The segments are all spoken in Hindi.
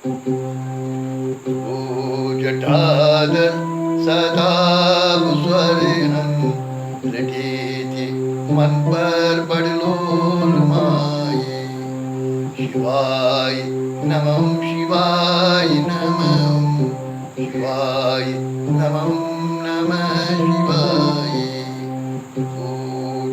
ओ जटाधर सदा स्वरहन रटे थे मन पर बड़लोल माये। शिवाय नमः शिवाय नमः शिवाय नमः नमः शिवाय। ओ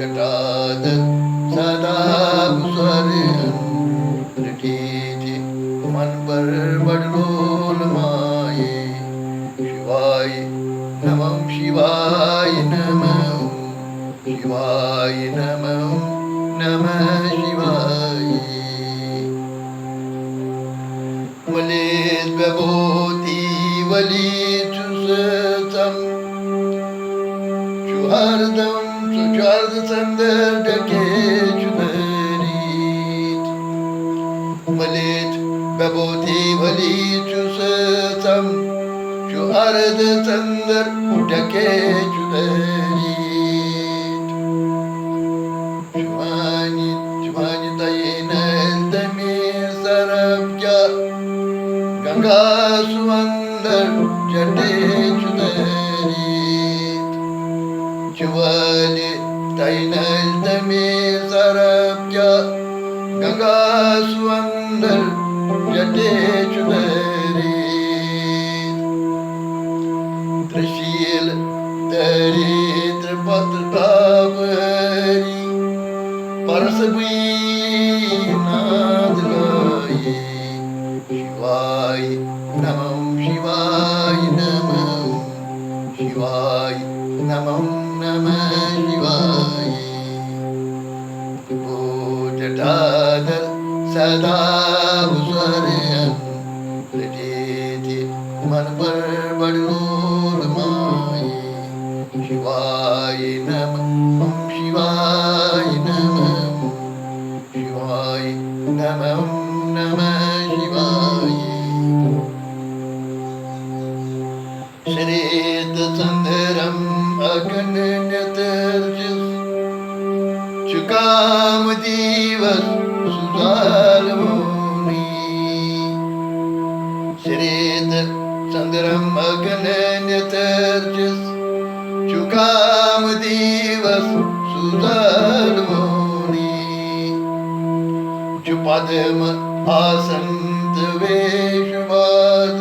जटाधर सदा स्वरहन रटे थे मन पर बड़लोल माये। शिवाय नमः शिवाय नमः शिवाय नमः नमः शिवाय। मलेत विभूति वलीचुसतम चुहर्दम सुचार्द संदर डके चुनरीत। मलेत विभूति वलीचुसतम चुहर्द संदर डके चुनरीत। चुमानी चुमानी तयेनल तमे सरब्जा गंगा सुंदर जटे चुनरीत। चुवाले तैनल तमे सरब्जा गंगा सुंदर जटे चुनरीत। त्रिशील दरिद्र पत्र तावरी परस नाद लाये। शिवाय नमः शिवाय नमः शिवाय नमः नमः शिवाय। ओ जटाधर सदा स्वरहन रटे थे मन पर बड़लोल माये। शिवाय नमः शिवाय नमः शिवाय नमः नमः शिवाय। श्रेत संधरम अगण्यतर्जस चुकाम दिवस सुधालमोनि। श्रेत संधरम अगण्यतर्जस चुकाम दिवस सुधालमोनि। चुपदम आसंत वेशवाद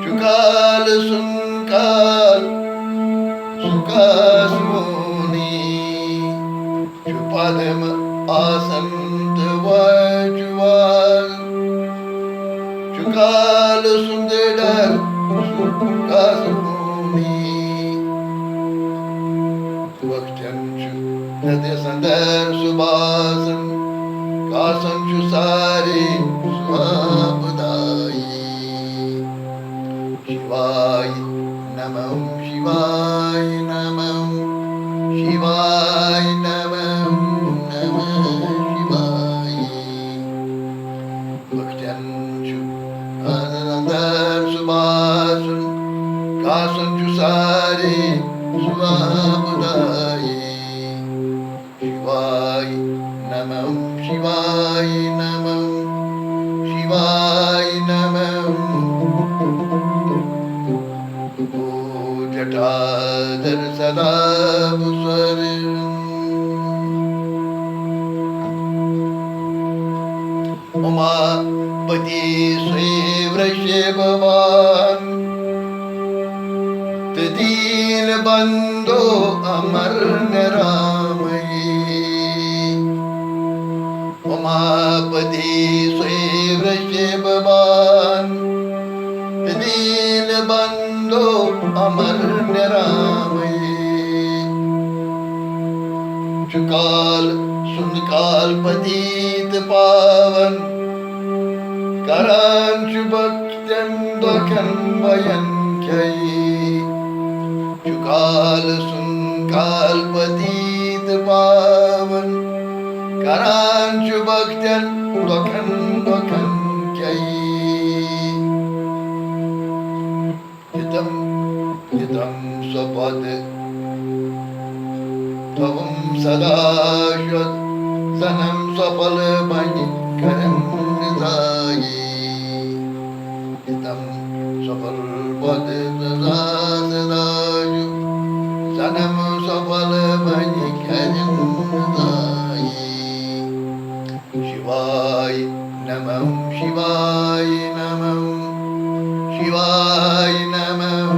चुकाल सुनकाल सुकासुनि। चुपदम आसंत वाजुवाल चुकाल सुंदर सुकासुनि। वक्चंचु नदे संदर सुबासन कासंचु सारे स्वापदायी। शिवाय नमः शिवाय नमः शिवाय नमः नमः शिवाय। भक्तंचु अनंदर सुबासन कासंचु सारे स्वापदायी। शिवाय नमः शिवाय नमः शिवाय नमः। ओ जटाधर सदा स्वरहन। उमापति स्वे भवान दीन बंदो अमर निरामये। उमापति स्वे भवान दीन बंदो अमर निरामये। चुकाल सुनकाल पतित पावन करांचु भक्त्यं दुखं भयं क्षये। चुकाल सुनकाल पतित पावन करांचु भक्त्यं दुखं क्षये। हितं हितं स्वपद त्वं सदा शत सनं सफल बनि करं निधाये। नमः शिवाय नमः शिवाय नमः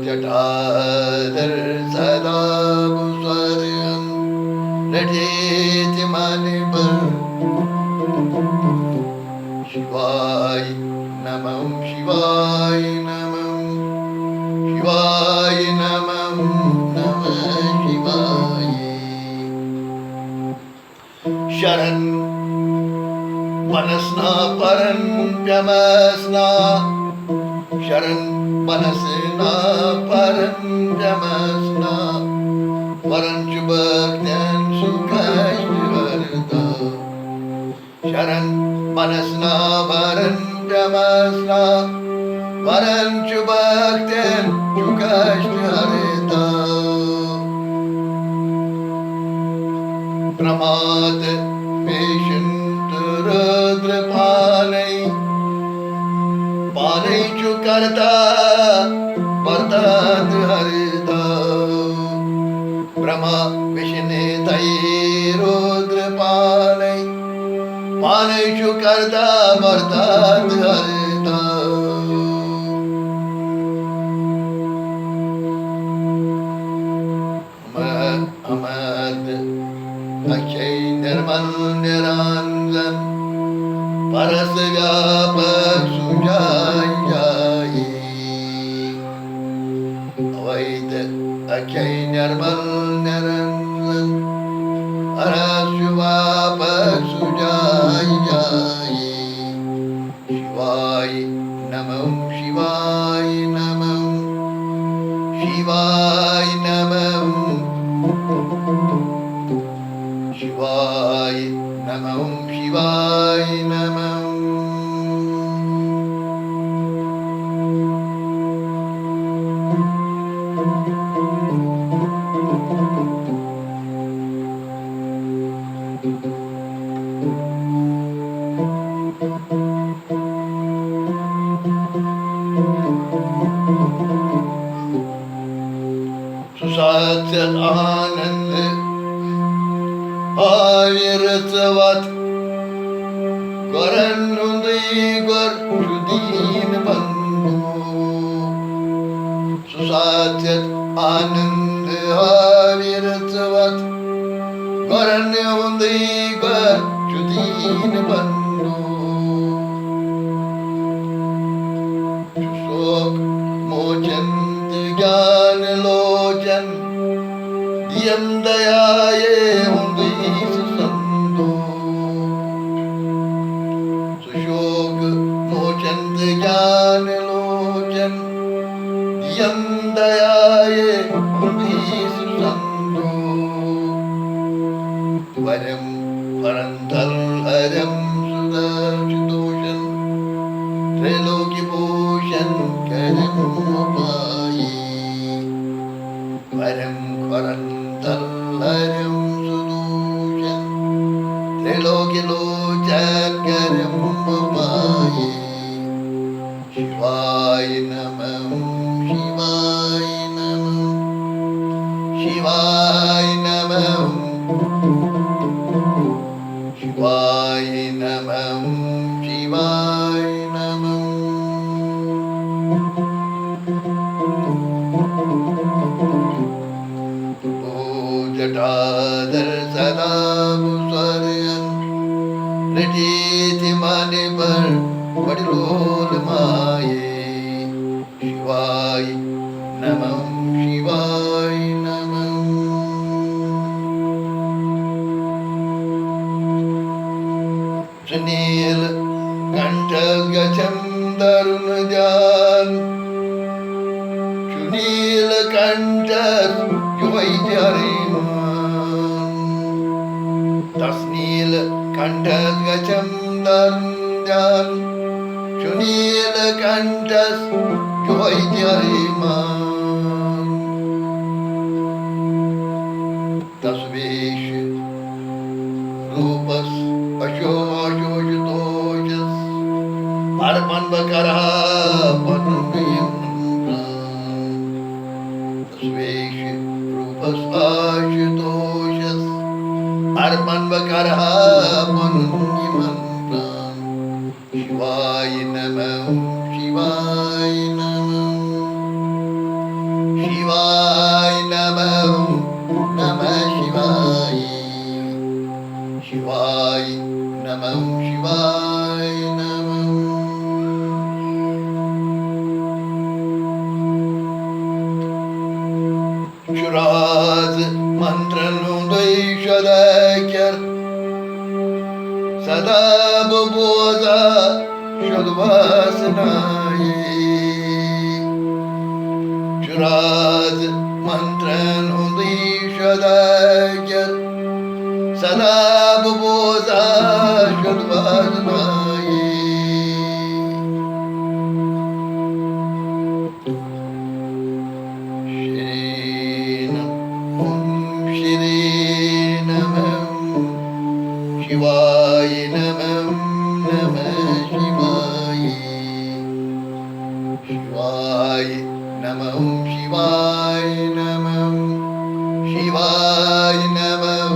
जटाधर सदा स्वर्गं रटेति माने पर शिवाय नमः शिवाय नमः शिवाय नमः नमः शिवाय शरण मनस्ना परं ब्रह्मस्ना शरण मनस्ना परं ब्रह्मस्ना वरंच भक्तन सुखैश्वर्यदा शरण मनस्ना परं ब्रह्मस्ना वरंच भक्तन सुखैश्वर्यदा प्रमाद पेशंत रुद्र पालय चु करता बरतात हरिदा ब्रह्मा विष्णु तय रुद्र पालय चु करता बरतात हरिदा अमद अक्षय निर्मल निरंजन परस व्यापक सुजाई अवैध अक्षय निर्मल निरंजन परस व्यापक सुजाई शिवाय नमः शिवाय नमः शिवाय नमः शिवाय नमः शिवाय नमः सुसाक्षात् आनंद आविर्भवत गरन्नुदय गुरुदीन बंधु सुसाक्षात् आनंद आविर्भवत गरन्नुदय गुरुदीन बंधु शोक मोचन ज्ञान लोचन दियं दयाये संतो सुशोक मोचन ज्ञान लोचन दियं दयाये संतो वरम वरंतल हरम सुदर्शदोषन त्रैलोक्य भूषण करम उपाये वरम वरंतल हरम सुदूषण त्रैलोक्य लोचन करम उपाये शिवाय नमः शिवाय नमः शिवाय नमः शिवाय नमः शिवाय नमः जटाधर सदा स्वर्गं रटेति माने पर वडलोल माये शिवाय नमः शिवाय नमः सुनील कंठ गचम दरुण जान सुनील कंठ तस्नील कंठ गचम दरुण जान सुनील कंठ तस्वेश रूपस अशोषोषतोषस अर्पण बकरा तस्वेश रूपस आशुतोषस पारपान्वकारः पुण्यमन्त्रान् शिवाय नमः शिवाय नमः शिवाय नमः नमः शिवाय शिवाय नमः शिवाय नमः Şuraz mantranu dayşadaker Sada bu boza şudvasnaye Şuraz mantranu dayşadaker Sada bu boza şudvasnaye शिवाय नमः नमः शिवाय शिवाय नमः शिवाय नमः शिवाय नमः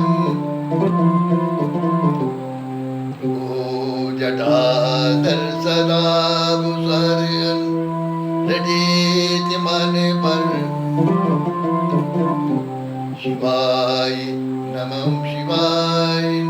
ओ जटाधर सदा भूषण रजित मन पर शिवाय नमः शिवाय